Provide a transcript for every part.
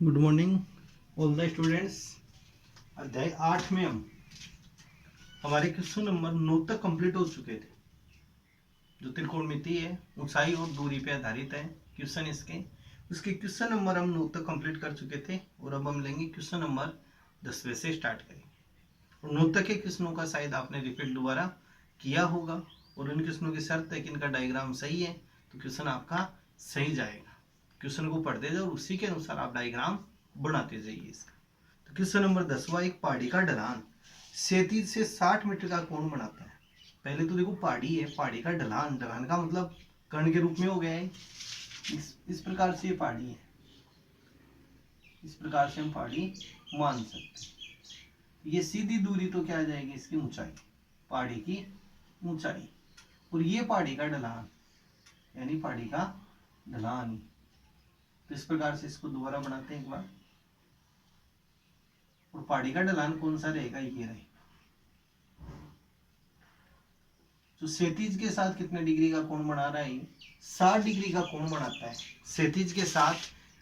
Good morning all the students. अध्याय 8 में हमारे क्वेश्चन नंबर 9 तक कंप्लीट हो चुके थे। जो त्रिकोणमिति है, ऊंचाई और दूरी पे आधारित है क्वेश्चन इसके। उसके क्वेश्चन नंबर हम 9 तक कंप्लीट कर चुके थे और अब हम लेंगे क्वेश्चन नंबर 10वें से स्टार्ट करेंगे। और 9 तक के क्वेश्चनों का शायद आपने रिपीट दोबारा किया होगा और इन क्वेश्चनों की शर्त है कि इनका डायग्राम सही है तो क्वेश्चन आपका सही जाएगा। क्वेश्चन को पढ़ते जाओ और उसी के अनुसार आप डायग्राम बनाते जाइए इसका। तो क्वेश्चन नंबर 10वां, एक पहाड़ी का ढलान क्षैतिज से 60 मीटर का कोण बनाता है। पहले तो देखो पहाड़ी है, पहाड़ी का ढलान, ढलान का मतलब कर्ण के रूप में हो गया है। इस प्रकार से ये पहाड़ी है, इस प्रकार से हम पहाड़ी मान सकते हैं। ये सीधी दूरी तो क्या आ जाएगी, इसकी ऊंचाई, पहाड़ी की ऊंचाई, और ये पहाड़ी का ढलान यानी पहाड़ी का ढलान। तो इस प्रकार से इसको दोबारा बनाते हैं एक बार। और पहाड़ी का ढलान कौन सा रहेगा, ये रहेगा। तो क्षैतिज के साथ कितने डिग्री का कोण बना रहा है, 60 डिग्री का कोण बनाता है। क्षैतिज के साथ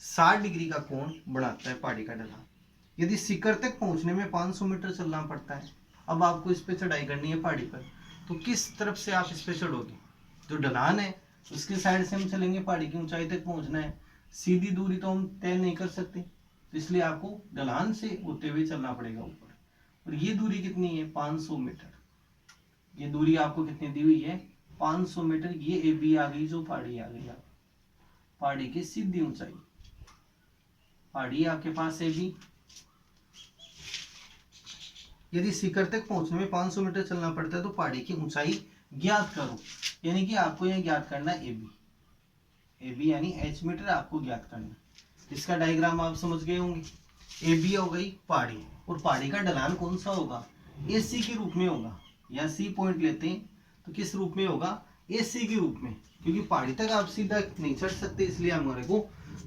60 डिग्री का कोण बनाता है पहाड़ी का ढलान। यदि शिखर तक पहुंचने में 500 मीटर चलना पड़ता है, अब आपको इस पे चढ़ाई करनी है पहाड़ी पर, तो किस तरफ से आप इस पे चढ़ोगे। जो ढलान है उसके साइड से हम चलेंगे, पहाड़ी की ऊंचाई तक पहुंचना है। सीधी दूरी तो हम तय नहीं कर सकते, तो इसलिए आपको ढलान से होते हुए चलना पड़ेगा ऊपर। और ये दूरी कितनी है, 500 मीटर। ये दूरी आपको कितनी दी हुई है, 500 मीटर। ये ए बी आ गई, जो पहाड़ी आ गई, पहाड़ी की सीधी ऊंचाई। पहाड़ी आपके पास ए बी। यदि शिखर तक पहुंचने में 500 मीटर चलना पड़ता है तो पहाड़ी की ऊंचाई ज्ञात करो। यानी कि आपको यह ज्ञात करना है ए बी यानी h मीटर आपको ज्ञात करना। इसका डायग्राम आप समझ गए होंगे। ए बी हो गई पहाड़ी, और पहाड़ी का ढलान कौन सा होगा, ए सी के रूप में होगा। या सी पॉइंट लेते हैं तो किस रूप में होगा, ए सी के रूप में, क्योंकि पहाड़ी तक आप सीधा नहीं चढ़ सकते, इसलिए हमारे को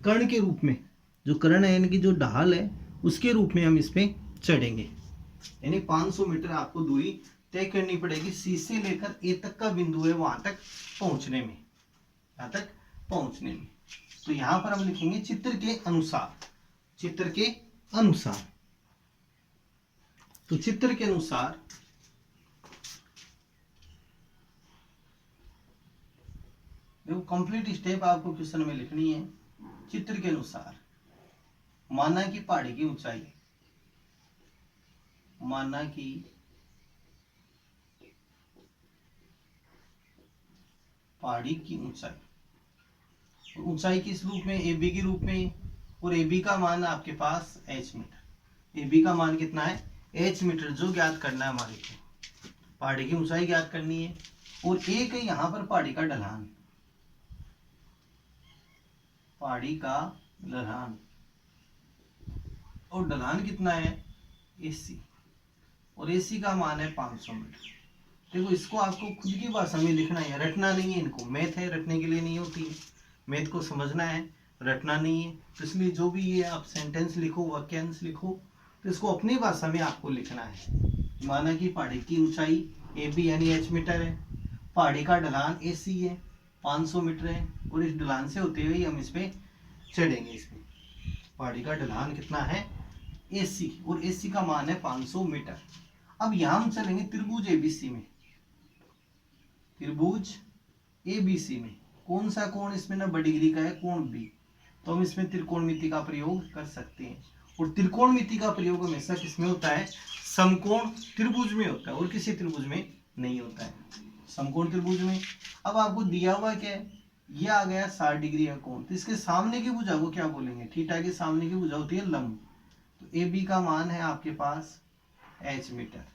कर्ण के रूप में, जो कर्ण है यानी कि जो ढाल है उसके रूप में हम इस पे चढ़ेंगे। यानी 500 मीटर आपको दूरी तय करनी पड़ेगी। सी से लेकर ए तक का बिंदु है, वहां तक पहुंचने में, यहां तक पहुंचने में। तो यहां पर हम लिखेंगे चित्र के अनुसार, चित्र के अनुसार। तो चित्र के अनुसार देखो, कंप्लीट स्टेप आपको क्वेश्चन में लिखनी है। चित्र के अनुसार माना कि पहाड़ी की ऊंचाई, माना कि पहाड़ी की ऊंचाई, ऊंचाई किस रूप में, ए बी के रूप में, और ए बी का मान आपके पास h मीटर। ए बी का मान कितना है, h मीटर, जो ज्ञात करना है हमारे को। पहाड़ी की ऊंचाई ज्ञात करनी है। और एक है यहाँ पर पहाड़ी का ढलान, पहाड़ी का ढलान, और ढलान कितना है, AC, और AC का मान है 500 मीटर। देखो, इसको आपको खुद की भाषा में लिखना है, रटना नहीं है। इनको मैथ है, रटने के लिए नहीं होती है। मैथ को समझना है, रटना नहीं है। तो इसलिए जो भी ये आप सेंटेंस लिखो, वाक्यांश लिखो, तो इसको अपनी भाषा में आपको लिखना है। माना कि पहाड़ी की ऊंचाई ए बी यानी h मीटर है, पहाड़ी का ढलान AC है 500 मीटर है, और इस ढलान से होते हुए हम इस पे चढ़ेंगे। इसमें पहाड़ी का ढलान कितना है, AC, और AC का मान है 500 मीटर। अब यहां हम चलेंगे त्रिभुज ABC में। त्रिभुज ABC में कौन सा कोण इसमें 90 डिग्री का है, कोण B, तो हम इसमें त्रिकोणमिति का प्रयोग कर सकते हैं। और त्रिकोणमिति का प्रयोग हमेशा किसमें होता है, समकोण त्रिभुज में होता है, और किसी त्रिभुज में नहीं होता है, समकोण त्रिभुज में। अब आपको दिया हुआ क्या है, ये आ गया 60 डिग्री का कोण, तो इसके सामने की भुजा को क्या बोलेंगे, थीटा के सामने की भुजा होती है लंब। तो ए बी का मान है आपके पास h मीटर,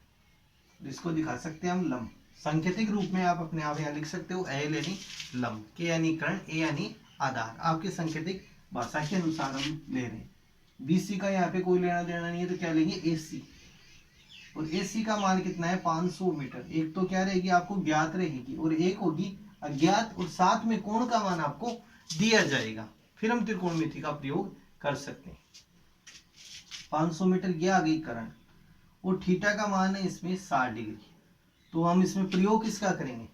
तो इसको दिखा सकते हैं हम लंब। सांकेतिक रूप में आप अपने आप यहाँ लिख सकते हो, एल यानी लंब, के यानी कर्ण, ए यानी आधार। आपके सांकेतिक भाषा के अनुसार हम ले रहे हैं। बीसी का यहाँ पे कोई लेना देना नहीं है, तो क्या लेंगे, एसी। और एसी का मान कितना है, 500 मीटर। एक तो क्या रहेगी, आपको ज्ञात रहेगी, और एक होगी अज्ञात, और साथ में कोण का मान आपको दिया जाएगा। फिर हम त्रिकोणमिति का प्रयोग कर सकते हैं। 500 मीटर ये आ गई कर्ण, और थीटा का मान है इसमें 60 डिग्री। तो हम इसमें प्रयोग किसका करेंगे,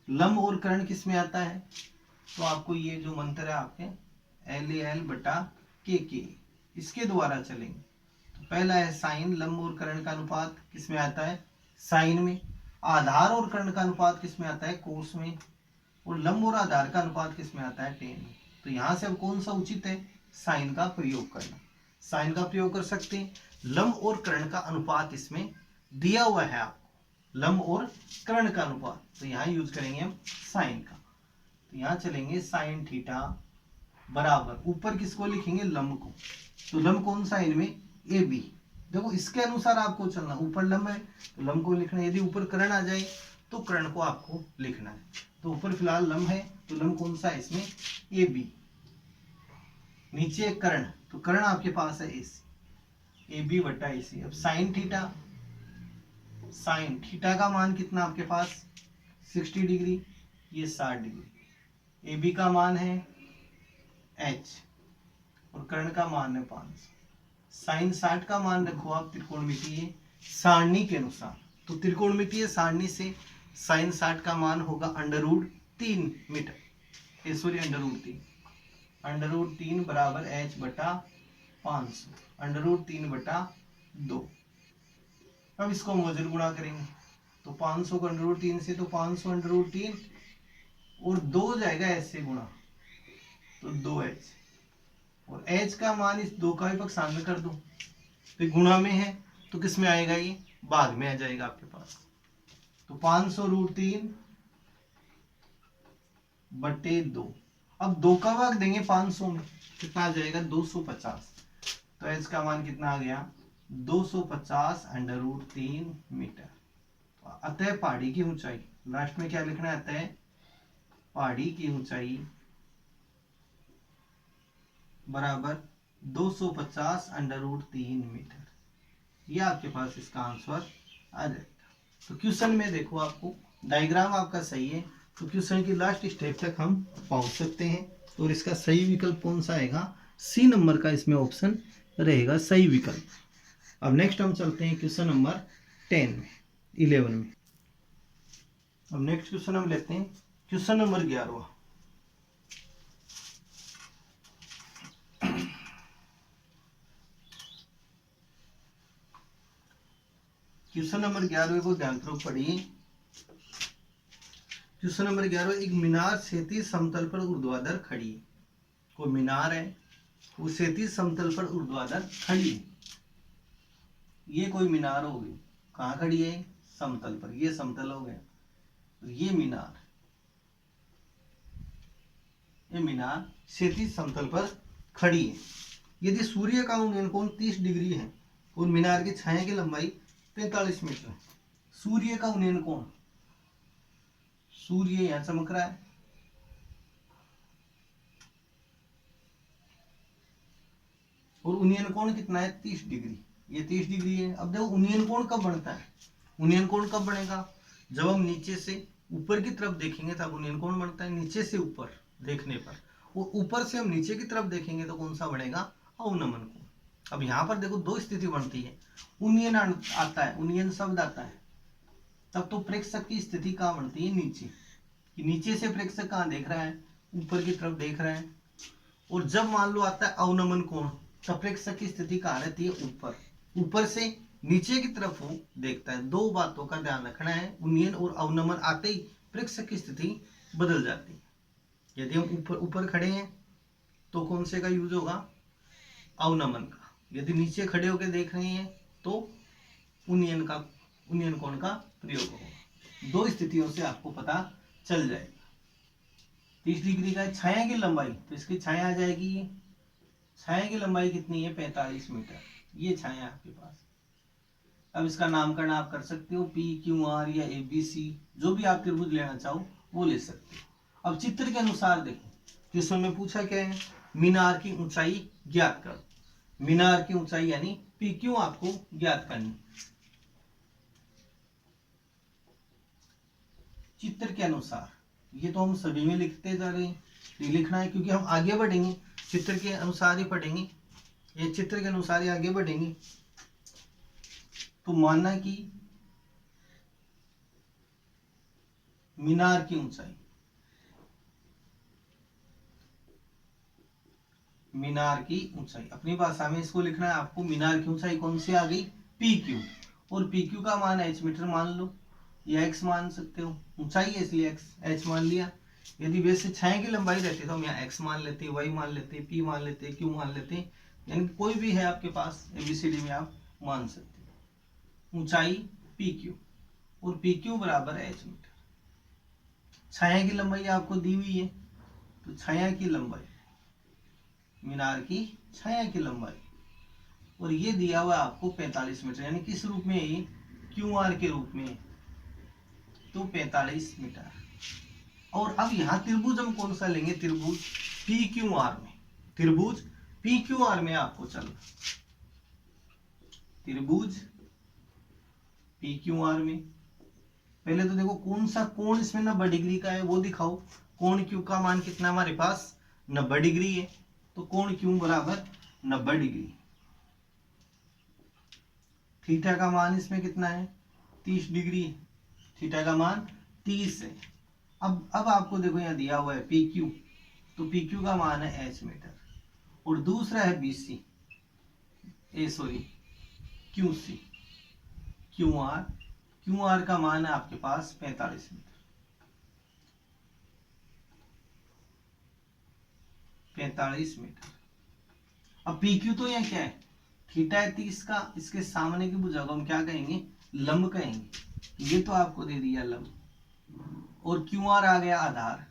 लंब और कर्ण किस में आता है, तो आपको ये जो मंत्र है आपके LAL बटा के, इसके द्वारा चलेंगे। तो पहला है साइन, लंब और कर्ण का अनुपात किस में आता है, साइन में। आधार और कर्ण का अनुपात किस में आता है, कोस में। और लंब और आधार का अनुपात किस में आता है, टेन में। तो यहां से अब कौन सा उचित है, साइन का प्रयोग करना। साइन का प्रयोग कर सकते हैं। लंब और कर्ण का अनुपात इसमें दिया हुआ है आपको, लंब और कर्ण का अनुपात, तो यहाँ यूज करेंगे हम साइन का। तो यहाँ चलेंगे साइन थीटा बराबर, ऊपर किसको लिखेंगे, लंब को। तो लंब कौन सा है इनमें, ए बी। देखो इसके अनुसार आपको चलना, ऊपर लंब है तो लंब को लिखना है, यदि ऊपर कर्ण आ जाए तो कर्ण को आपको लिखना है। तो ऊपर फिलहाल लंब है तो लंब कौन सा है इसमें, ए बी। नीचे कर्ण, तो कर्ण आपके पास है ए सी, ए बी बटा ए सी। अब साइन थीटा, साइन थीटा का मान कितना आपके पास 60 डिग्री, ये 60 डिग्री। ए बी का मान है एच और कर्ण का मान है 500। साइन 60 का मान रखो आप त्रिकोणमितीय सारणी के अनुसार। तो त्रिकोणमितीय सारणी से साइन 60 का मान होगा √3 मीटर, सॉरी √3, √3 बराबर h बटा 500, √3 बटा 2। अब इसको हम वजन गुणा करेंगे, तो 500 को √3 से, तो 500 √3 और 2 जाएगा ऐसे गुणा, तो 2h। और h का मान इस 2 का विपक्ष सामने कर दो, तो गुणा में है तो किस में आएगा, ये बाद में आ जाएगा आपके पास। तो 500 √3 बटे 2। अब 2 का भाग देंगे 500 में, कितना आ जाएगा 250। तो h का मान कितना आ गया 250 √3 मीटर। अतः पहाड़ी की ऊंचाई, लास्ट में क्या लिखना है, अतः पहाड़ी की ऊंचाई बराबर 250 √3 मीटर। ये आपके पास इसका आंसर आ जाएगा। तो क्वेश्चन में देखो, आपको डायग्राम आपका सही है तो क्वेश्चन की लास्ट स्टेप तक हम पहुंच सकते हैं। और इसका सही विकल्प कौन सा आएगा, सी नंबर का इसमें ऑप्शन रहेगा सही विकल्प। अब नेक्स्ट हम चलते हैं क्वेश्चन नंबर 11 में। अब नेक्स्ट क्वेश्चन हम लेते हैं क्वेश्चन नंबर 11। क्वेश्चन नंबर 11 को ध्यानपूर्वक पढ़िए। क्वेश्चन नंबर 11, एक मीनार क्षैतिज समतल पर ऊर्ध्वाधर खड़ी है। कोई मीनार है, वो क्षैतिज समतल पर ऊर्ध्वाधर खड़ी है। ये कोई मीनार होगी, कहाँ खड़ी है, समतल पर, ये समतल हो गया। तो ये मीनार क्षैतिज समतल पर खड़ी है। यदि सूर्य का उन्नयन कोण 30 डिग्री है और मीनार की छाया की लंबाई 45 मीटर है। सूर्य का उन्नयन कोण, सूर्य यहां चमक रहा है, और उन्नयन कोण कितना है 30 डिग्री, ये 30 डिग्री है। अब देखो उन्नयन कोण कब बनता है, उन्नयन कोण कब बनेगा, जब हम नीचे से ऊपर की तरफ देखेंगे तब उन्नयन कोण बनता है, नीचे से ऊपर देखने पर। और ऊपर से हम नीचे की तरफ देखेंगे तो कौन सा बनेगा, अवनमन कोण। अब यहाँ पर देखो दो स्थिति बनती है, उन्नयन आता है, उन्नयन शब्द आता है, तब तो प्रेक्षक की स्थिति कहाँ बनती है, नीचे, कि नीचे से प्रेक्षक कहाँ देख रहा है, ऊपर की तरफ देख रहा है। और जब मान लो आता है अवनमन कोण, तब प्रेक्षक की स्थिति कहाँ रहती है, ऊपर, ऊपर से नीचे की तरफ वो देखता है। दो बातों का ध्यान रखना है, उन्नयन और अवनमन आते ही प्रेक्षक की स्थिति बदल जाती है। यदि हम ऊपर ऊपर खड़े हैं तो कौन से का यूज होगा, अवनमन का। यदि नीचे खड़े होकर देख रहे हैं तो उन्नयन कोण का प्रयोग होगा। दो स्थितियों से आपको पता चल जाएगा। 30 डिग्री का छाया की लंबाई, तो इसकी छाया आ जाएगी, छाया की लंबाई कितनी है 45 मीटर, ये छाया आपके पास। अब इसका नामकरण आप कर सकते हो PQR या ABC, जो भी आप त्रिभुज लेना चाहो वो ले सकते हो। अब चित्र के अनुसार देखो, क्वेश्चन में पूछा क्या है, मीनार की ऊंचाई ज्ञात करो। मीनार की ऊंचाई यानी PQ आपको ज्ञात करनी। चित्र के अनुसार, ये तो हम सभी में लिखते जा रहे हैं, ये लिखना है क्योंकि हम आगे बढ़ेंगे, चित्र के अनुसार ही पढ़ेंगे, ये चित्र के अनुसार ही आगे बढ़ेंगे। तो मानना कि मीनार की ऊंचाई, मीनार की ऊंचाई। अपनी भाषा में इसको लिखना है आपको। मीनार की ऊंचाई कौन सी आ गई? P Q. और पी क्यू का मान एच मीटर मान लो, या एक्स मान सकते हो, ऊंचाई है इसलिए एक्स एच मान लिया। यदि वैसे छाया की लंबाई रहती तो हम यहाँ एक्स मान लेते, वाई मान लेते, पी मान लेते, क्यू मान लेते, यानी कोई भी है आपके पास एबीसीडी में आप मान सकते हो। ऊंचाई पी क्यू और पी क्यू बराबर एच मीटर। छाया की लंबाई आपको दी हुई है, तो छाया की लंबाई, मीनार की छाया की लंबाई, और ये दिया हुआ आपको 45 मीटर, यानी किस रूप में है? क्यू आर के रूप में, तो 45 मीटर। और अब यहाँ त्रिभुज हम कौन सा लेंगे? त्रिभुज पी क्यू आर में। त्रिभुज पी क्यू आर में आपको चलना, त्रिभुज पी क्यू आर में। पहले तो देखो कौन सा कोण इसमें 90 डिग्री का है वो दिखाओ। कोण क्यू का मान कितना हमारे पास? 90 डिग्री है, तो कोण क्यू बराबर 90 डिग्री। थीटा का मान इसमें कितना है? 30 डिग्री। थीटा का मान 30 है। अब आपको देखो यहाँ दिया हुआ है पी क्यू, तो पी क्यू का मान है एच मीटर, और दूसरा है B C, Q C, Q R का मान है आपके पास 45 मीटर, 45 मीटर। अब पी क्यू तो यहाँ क्या है? थीटा है 30 का, इसके सामने की भुजा को हम क्या कहेंगे? लंब कहेंगे। ये तो आपको दे दिया लंब, और क्यू आर आ गया आधार,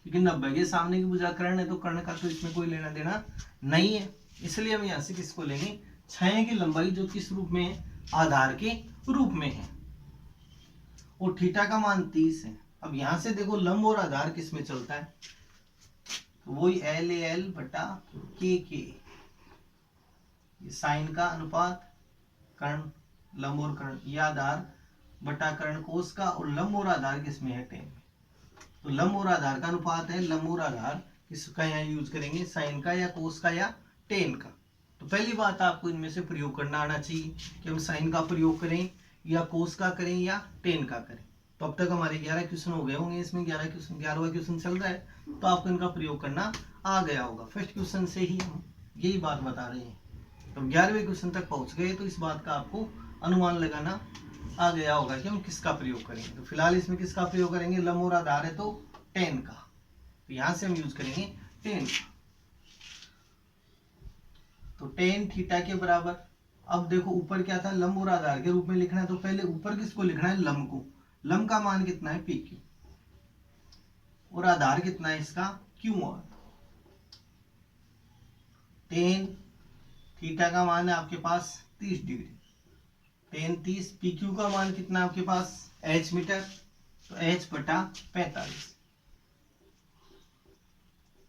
क्योंकि 90 के सामने की भुजा कर्ण है, तो कर्ण का तो इसमें कोई लेना देना नहीं है, इसलिए हम यहाँ से किसको लेंगे? छाया की लंबाई, जो किस रूप में है? आधार के रूप में है, और थीटा का मान 30 है। अब यहां से देखो लंब और आधार किस में चलता है? तो वही एल ए एल बटा के, साइन का अनुपात, कर्ण, लंब और कर्ण, ये आधार बटा कर्ण कोस का, और लंब और आधार किसमें है? टेन में। तो लंब और आधार का अनुपात है, लंब और आधार किसका यहाँ यूज करेंगे? साइन का या कोस का या टेन का। तो पहली बात आपको इनमें से प्रयोग करना आना चाहिए कि हम साइन का प्रयोग करें या कोस का करें या टेन का करें। तो अब तक हमारे 11 क्वेश्चन हो गए होंगे, इसमें 11वां क्वेश्चन चल रहा है, तो आपको इनका प्रयोग करना आ गया होगा। फर्स्ट क्वेश्चन से ही हम यही बात बता रहे हैं, तो 11वें क्वेश्चन तक पहुंच गए, तो इस बात का आपको अनुमान लगाना आ गया होगा कि हम किसका प्रयोग करेंगे। तो फिलहाल इसमें किसका प्रयोग करेंगे? लंब और आधार है तो टेन का, तो यहां से हम यूज करेंगे टेन का, तो टेन थीटा के बराबर। अब देखो ऊपर क्या था? लंब और आधार के रूप में लिखना है, तो पहले ऊपर किसको लिखना है? लंब को। लंब का मान कितना है? पी क्यू, और आधार कितना है इसका? Q R. टेन थीटा का मान है आपके पास 30 डिग्री, टेन 30, पी क्यू का मान कितना है आपके पास? एच मीटर, तो एच बटा 45।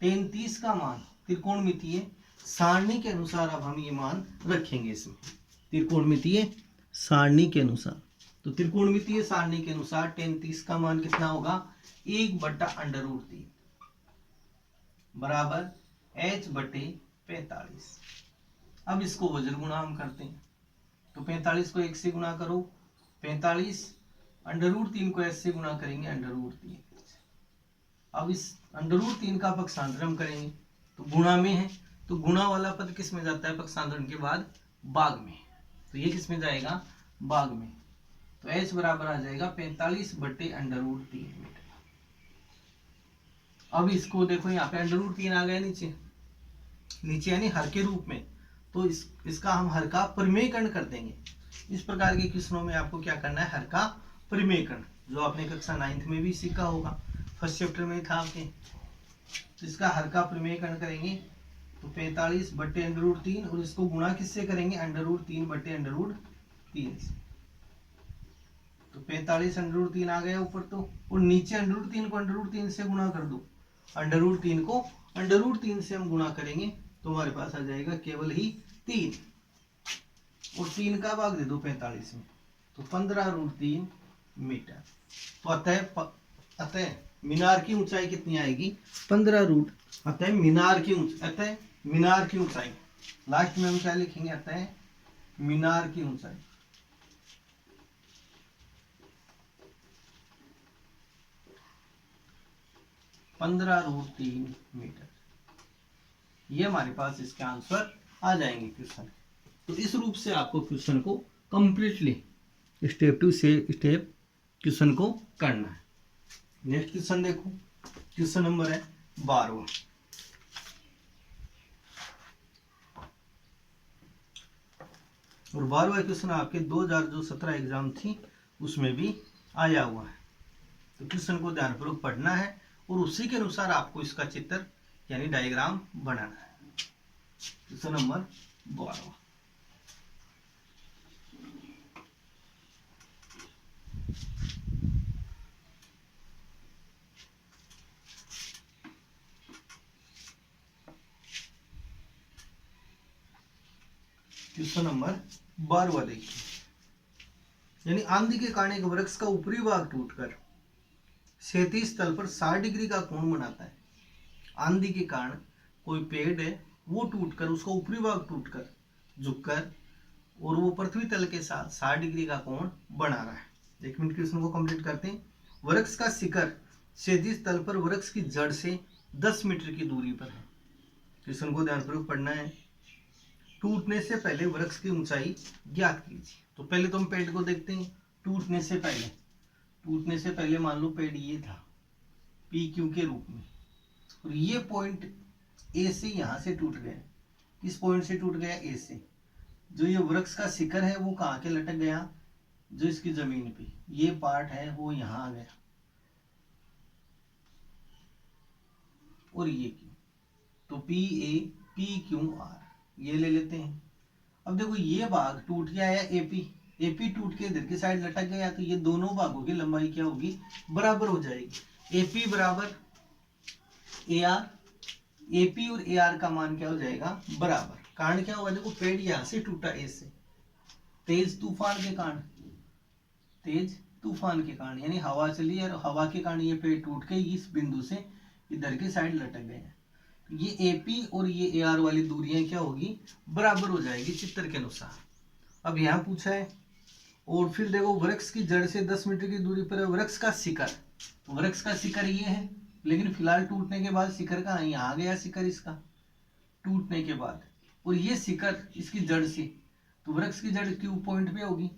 टेन 30 का मान त्रिकोणमितीय सारणी के अनुसार अब हम ये मान रखेंगे इसमें, त्रिकोणमितीय सारणी के अनुसार। तो त्रिकोणमितीय सारणी के अनुसार टेन 30 का मान कितना होगा? 1/√3 बराबर एच बटे 45। अब इसको वज्र गुणा हम करते हैं, तो 45 को 1 से गुणा करो, 45 √3 को एच से गुणा करेंगे √3। अब इस √3 का पक्षांतर हम करेंगे, तो गुणा में है, तो गुणा वाला पद किस में जाता है? पक्षांतरण के बाद भाग में, तो ये किस में जाएगा? भाग में। तो h बराबर आ जाएगा 45/√3 मीटर। अब इसको देखो यहाँ पे √3 आ गया नीचे, नीचे यानी हर के रूप में, तो इसका हम हर का परिमेयकरण कर देंगे। इस प्रकार के क्वेश्चनों में आपको क्या करना है? हर का परिमेयकरण, जो आपने कक्षा 9th में भी सीखा होगा, फर्स्ट चैप्टर में था आपके। तो इसका हर का परिमेयकरण करेंगे, तो 45/√3, और इसको गुणा किससे करेंगे? √3/√3 से। तो 45 √3 आ गया ऊपर, तो और नीचे √3 को √3 से गुणा कर दो। √3 को √3 से हम गुणा करेंगे, तो हमारे पास आ जाएगा केवल ही 3, और 3 का भाग दे दो 45 में, तो 15√3 मीटर। तो अतः मीनार की ऊंचाई कितनी आएगी? 15 अतः मीनार की ऊंचाई लास्ट में हम क्या लिखेंगे? अतः मीनार की ऊंचाई 15√3 मीटर। ये हमारे पास इसके आंसर आ जाएंगे क्वेश्चन। तो इस रूप से आपको क्वेश्चन को completely step to step question को करना है। नेक्स्ट क्वेश्चन देखो, क्वेश्चन नंबर है 12वां। और 12वां क्वेश्चन आपके 2017 एग्जाम थी उसमें भी आया हुआ है। तो क्वेश्चन को ध्यानपूर्वक पढ़ना है और उसी के अनुसार आपको इसका चित्र यानी डायग्राम बनाना है। Question number 12। क्वेश्चन नंबर 12 देखिए, यानी आंधी के कारण एक वृक्ष का ऊपरी भाग टूटकर क्षैतिज तल पर 60 डिग्री का कोण बनाता है। आंधी के कारण कोई पेड़ है वो टूटकर, उसका ऊपरी भाग टूटकर झुककर और वो पृथ्वी तल के साथ 60 डिग्री का कोण बना रहा है। 1 मिनट क्वेश्चन को कंप्लीट करते हैं। वृक्ष का शिखर क्षैतिज तल पर वृक्ष की जड़ से 10 मीटर की दूरी पर है। क्वेश्चन को ध्यानपूर्वक पढ़ना है। टूटने से पहले वृक्ष की ऊंचाई ज्ञात कीजिए। तो पहले तो हम पेड़ को देखते हैं। टूटने से पहले मान लो पेड़ ये था पी क्यू के रूप में, और ये पॉइंट ए से यहां से टूट गया। किस पॉइंट से टूट गया? ए से। जो ये वृक्ष का शिखर है वो कहाँ के लटक गया? जो इसकी जमीन पे ये पार्ट है वो यहां आ गया, और ये क्यू, तो P A P Q R ये ले लेते हैं। अब देखो ये भाग टूट गया है एपी, एपी टूट के इधर की साइड लटक गया, तो ये दोनों भागों की लंबाई क्या होगी? बराबर हो जाएगी। एपी बराबर ए आर, एपी और ए आर का मान क्या हो जाएगा? बराबर। कारण क्या होगा? देखो पेड़ यहां से टूटा ए से, तेज तूफान के कारण, यानी हवा चली और हवा के कारण ये पेड़ टूट के इस बिंदु से इधर की साइड लटक गए हैं। ये एपी और ये ए आर वाली दूरियां क्या होगी? बराबर हो जाएगी चित्र के अनुसार। अब यहाँ पूछा है, और फिर देखो वृक्ष की जड़ से 10 मीटर की दूरी पर है वृक्ष का शिखर। वृक्ष का शिखर ये है, लेकिन फिलहाल टूटने के बाद शिखर कहाँ है? यहाँ आ गया शिखर इसका टूटने के बाद, और ये शिखर इसकी जड़ से, तो वृक्ष की जड़ क्यू पॉइंट पे होगी,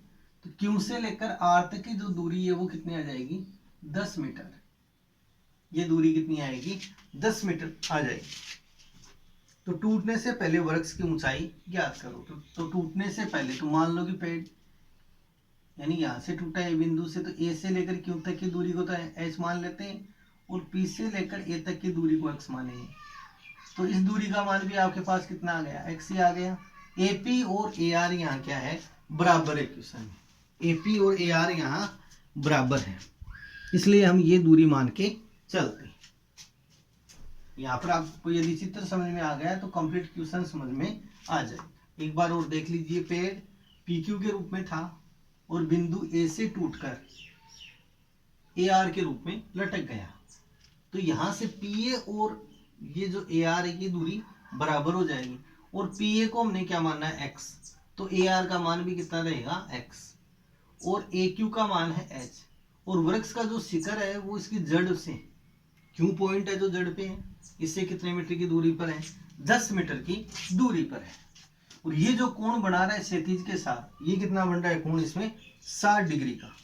तो क्यू से लेकर आर तक की जो दूरी है वो कितनी आ जाएगी? 10 मीटर। ये दूरी कितनी आएगी? 10 मीटर आ जाएगी। तो टूटने से पहले वृक्ष की ऊंचाई ज्ञात करो। तो टूटने से पहले तो मान लो कि पेड़ यानी यहां से टूटा है बिंदु से, तो ए से लेकर क्यू तक की दूरी को तो एच मान लेते हैं, और पी से लेकर ए तक की दूरी को एक्स मानेंगे। तो इस दूरी का मान भी आपके पास कितना आ गया? एक्स ही आ गया। एपी और ए आर यहाँ क्या है? बराबर है। क्वेश्चन में एपी और ए आर यहाँ बराबर है, इसलिए हम ये दूरी मान के चलते हैं। यहाँ पर आपको यदि चित्र समझ में आ गया तो कंप्लीट क्वेश्चन समझ में आ जाए। एक बार और देख लीजिए। पेड़ पी क्यू के रूप में था और बिंदु ए से टूटकर ए आर के रूप में लटक गया, तो यहां से पी ए और ये जो ए आर है ये दूरी बराबर हो जाएगी, और पी ए को हमने क्या माना है? एक्स, तो ए आर का मान भी कितना रहेगा? एक्स, और ए क्यू का मान है एच, और वृक्ष का जो शिखर है वो इसकी जड़ से, क्यू पॉइंट है जो जड़ पे है, इससे कितने मीटर की दूरी पर है? 10 मीटर की दूरी पर है। और ये जो कोण बना रहा है क्षैतिज के साथ, ये कितना बन रहा है कोण इसमें? 60 डिग्री का।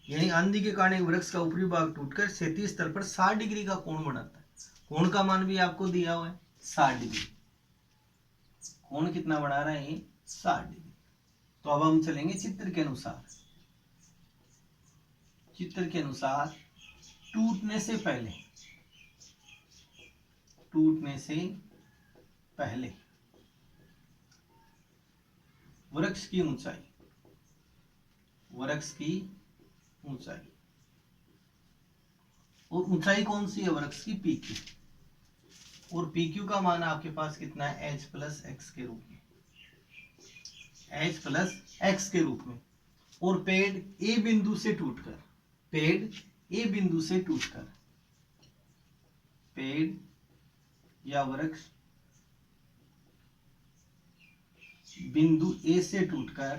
यानी आंधी के कारण एक वृक्ष का ऊपरी भाग टूटकर क्षैतिज तल पर 60 डिग्री का कोण बनाता है। कोण का मान भी आपको दिया हुआ है 60 डिग्री। कोण कितना बना रहा है? 60 डिग्री। तो अब हम चलेंगे चित्र के अनुसार। चित्र के अनुसार टूटने से पहले वृक्ष की ऊंचाई, और ऊंचाई कौन सी है वृक्ष की? पी क्यू, और पी क्यू का मान आपके पास कितना है? एच प्लस एक्स के रूप में, और पेड़ ए बिंदु से टूटकर, पेड़ या वृक्ष बिंदु ए से टूटकर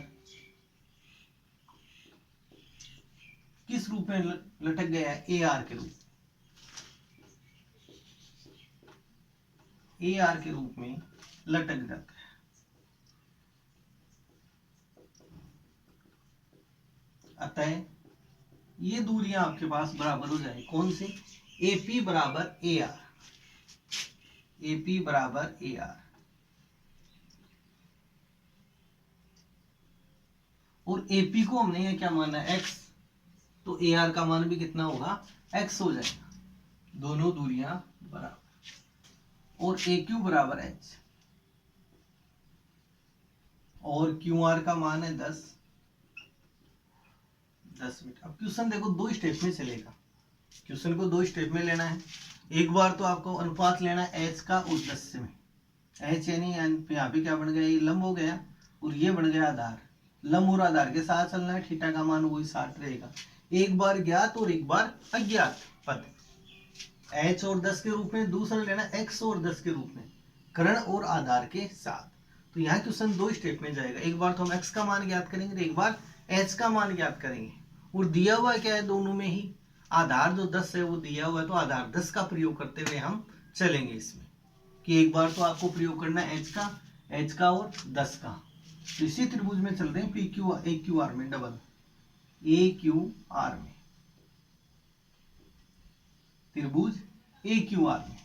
किस रूप में लटक गया है? ए आर के रूप, ए आर के रूप में लटक जाता है। अतः ये दूरियां आपके पास बराबर हो जाए कौन सी, AP बराबर AR, AP बराबर AR। और AP को हमने यहाँ क्या माना है X, तो AR का मान भी कितना होगा X हो जाएगा, दोनों दूरियां बराबर। और AQ बराबर H और QR का मान है 10 मीटर। अब क्वेश्चन देखो दो स्टेप में चलेगा, क्वेश्चन को दो स्टेप में लेना है। एक बार तो आपको अनुपात लेना है H का और 10 में, H यानी यहाँ पे क्या बन गया, ये लंब हो गया और ये बन गया आधार। लंब और आधार के साथ चलना है, थीटा का मान वही 60 रहेगा। एक बार ज्ञात और एक बार अज्ञात पद, H और 10 के रूप में, दूसरा लेना X और 10 के रूप में, कर्ण और आधार के साथ। तो यहाँ क्वेश्चन दो स्टेप में जाएगा, एक बार तो हम X का मान ज्ञात करेंगे, एक बार H का मान ज्ञात करेंगे। और दिया हुआ क्या है दोनों में ही, आधार जो 10 है वो दिया हुआ है, तो आधार 10 का प्रयोग करते हुए हम चलेंगे इसमें, कि एक बार तो आपको प्रयोग करना है H का और 10 का। तो इसी त्रिभुज में चल रहे हैं AQR में, डबल AQR में, त्रिभुज AQR में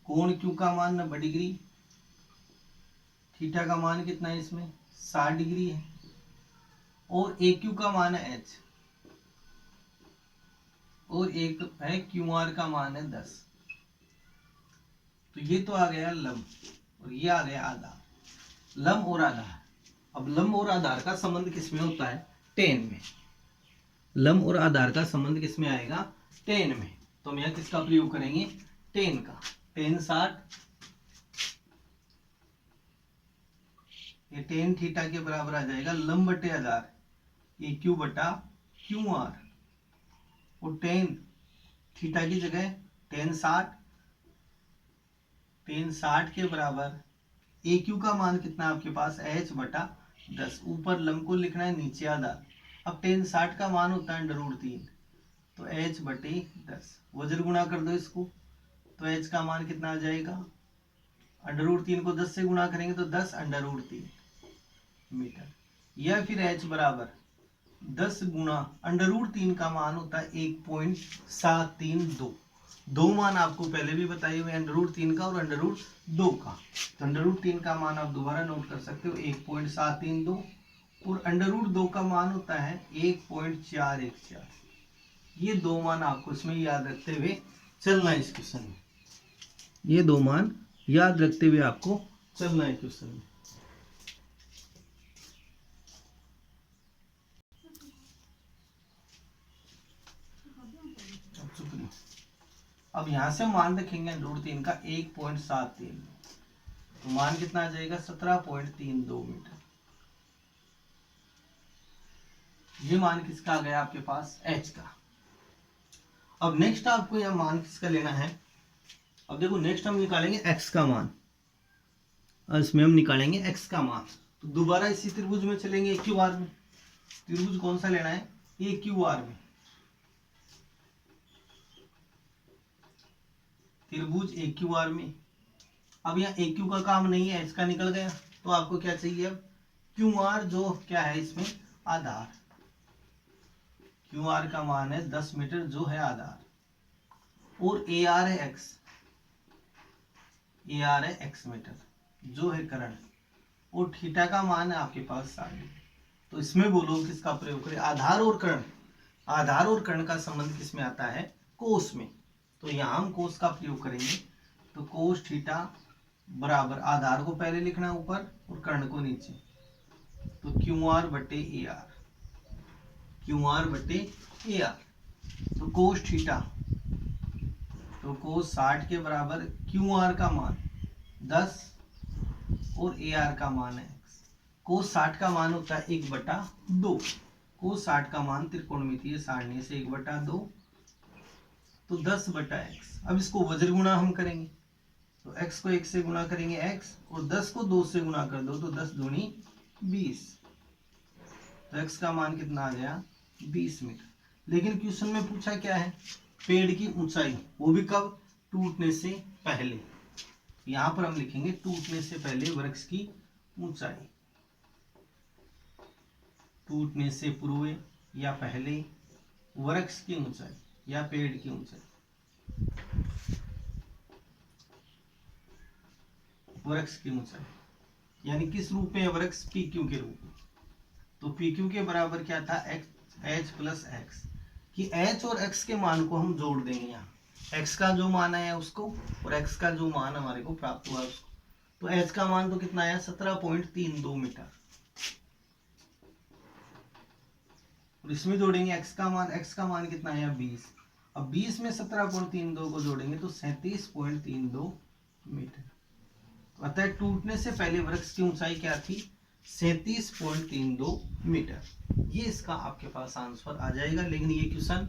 कोण Q का मान 90 डिग्री, थीटा का मान कितना है इसमें 60 डिग्री है, और AQ का मान है H और एक है QR का मान है 10। तो ये तो आ गया लंब और ये आ गया आधार, लंब और आधार। अब लंब और आधार का संबंध किसमें होता है, टेन में। लंब और आधार का संबंध किसमें आएगा, टेन में। तो हम यहाँ किसका प्रयोग करेंगे, टेन का। टेन 60, ये टेन थीटा के बराबर आ जाएगा लंब बटे आधार, AQ बटा QR, और टेन थीटा की जगह टेन 60 के बराबर AQ का मान कितना आपके पास H बटा 10, ऊपर लंब को लिखना है नीचे आधार। अब टेन 60 का मान होता है √3, तो H बटे 10, वज्र गुणा कर दो इसको, तो H का मान कितना आ जाएगा, √3 को 10 से गुणा करेंगे तो 10 √3 मीटर, या फिर H बराबर 10 गुणा √3 का मान होता है 1.732। दो मान आपको पहले भी बताए हुए, √3 का और √2 का। तो √3 का मान आप दोबारा नोट कर सकते हो 1.732, और √2 का मान होता है 1.414। ये दो मान आपको इसमें याद रखते हुए चलना है इस क्वेश्चन में, ये दो मान याद रखते हुए आपको चलना है क्वेश्चन में। अब यहां से मान रखेंगे √3 का 1.73, तो मान कितना आ जाएगा 17.32 मीटर। ये मान किसका आ गया आपके पास, H का। अब नेक्स्ट आपको यह मान किसका लेना है, अब देखो नेक्स्ट हम निकालेंगे X का मान, और इसमें हम निकालेंगे X का मान। तो दोबारा इसी त्रिभुज में चलेंगे AQR में। त्रिभुज कौन सा लेना है, AQR में, त्रिभुज AQR में। अब यहाँ AQ का काम नहीं है, H का निकल गया, तो आपको क्या चाहिए अब, QR जो क्या है इसमें आधार, QR का मान है 10 मीटर जो है आधार, और AR है X, AR है X मीटर जो है कर्ण, और थीटा का मान है आपके पास 60। तो इसमें बोलो किसका प्रयोग करें, आधार और कर्ण। आधार और कर्ण का संबंध किसमें आता है, कोस में। तो यहाँ हम कोस का प्रयोग करेंगे, तो कोस थीटा बराबर आधार को पहले लिखना है ऊपर और कर्ण को नीचे, तो QR बटे AR, QR बटे AR। तो कोस थीटा, तो कोस 60 के बराबर QR का मान 10 और AR का मान है X। कोस 60 का मान होता है 1/2, कोस 60 का मान त्रिकोणमितीय सारणी से 1/2, तो 10/x। अब इसको वज्र गुणा हम करेंगे, तो x को 1 से गुणा करेंगे x, और 10 को 2 से गुणा कर दो, तो 10 दूनी 20, तो x का मान कितना आ गया 20 मीटर। लेकिन क्वेश्चन में पूछा क्या है, पेड़ की ऊंचाई, वो भी कब टूटने से पहले, यहां पर हम लिखेंगे टूटने से पहले वृक्ष की ऊंचाई, टूटने से पूर्व या पहले वृक्ष की ऊंचाई या पेड़ की ऊंचाई, वृक्ष की ऊंचाई यानी किस रूप में वृक्ष PQ के रूप में। तो PQ के बराबर क्या था H प्लस एक्स, कि H और X के मान को हम जोड़ देंगे, यहाँ X का जो मान आया उसको और X का जो मान हमारे को प्राप्त हुआ उसको। तो H का मान तो कितना आया 17.32 मीटर, और इसमें जोड़ेंगे X का मान कितना आया 20। अब 20 में 17.32 को जोड़ेंगे तो 37.32 मीटर। अतः टूटने से पहले वृक्ष की ऊंचाई क्या थी 37.32 मीटर। ये इसका आपके पास आंसर आ जाएगा। लेकिन ये क्वेश्चन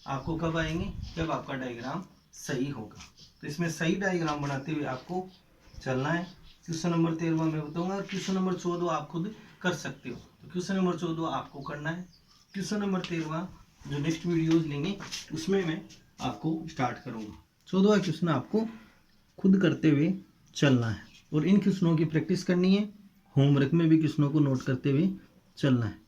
आपको कब आएंगे, जब आपका डायग्राम सही होगा। तो इसमें सही डायग्राम बनाते हुए आपको चलना है। क्वेश्चन नंबर 13 मैं बताऊंगा, और क्वेश्चन नंबर 14 आप खुद कर सकते हो। तो क्वेश्चन नंबर 14 आपको करना है। क्वेश्चन नंबर 13 जो नेक्स्ट वीडियोज लेंगे उसमें मैं आपको स्टार्ट करूंगा। 14वां क्वेश्चन आपको खुद करते हुए चलना है, और इन क्वेश्चनों की प्रैक्टिस करनी है। होमवर्क में भी क्वेश्चनों को नोट करते हुए चलना है।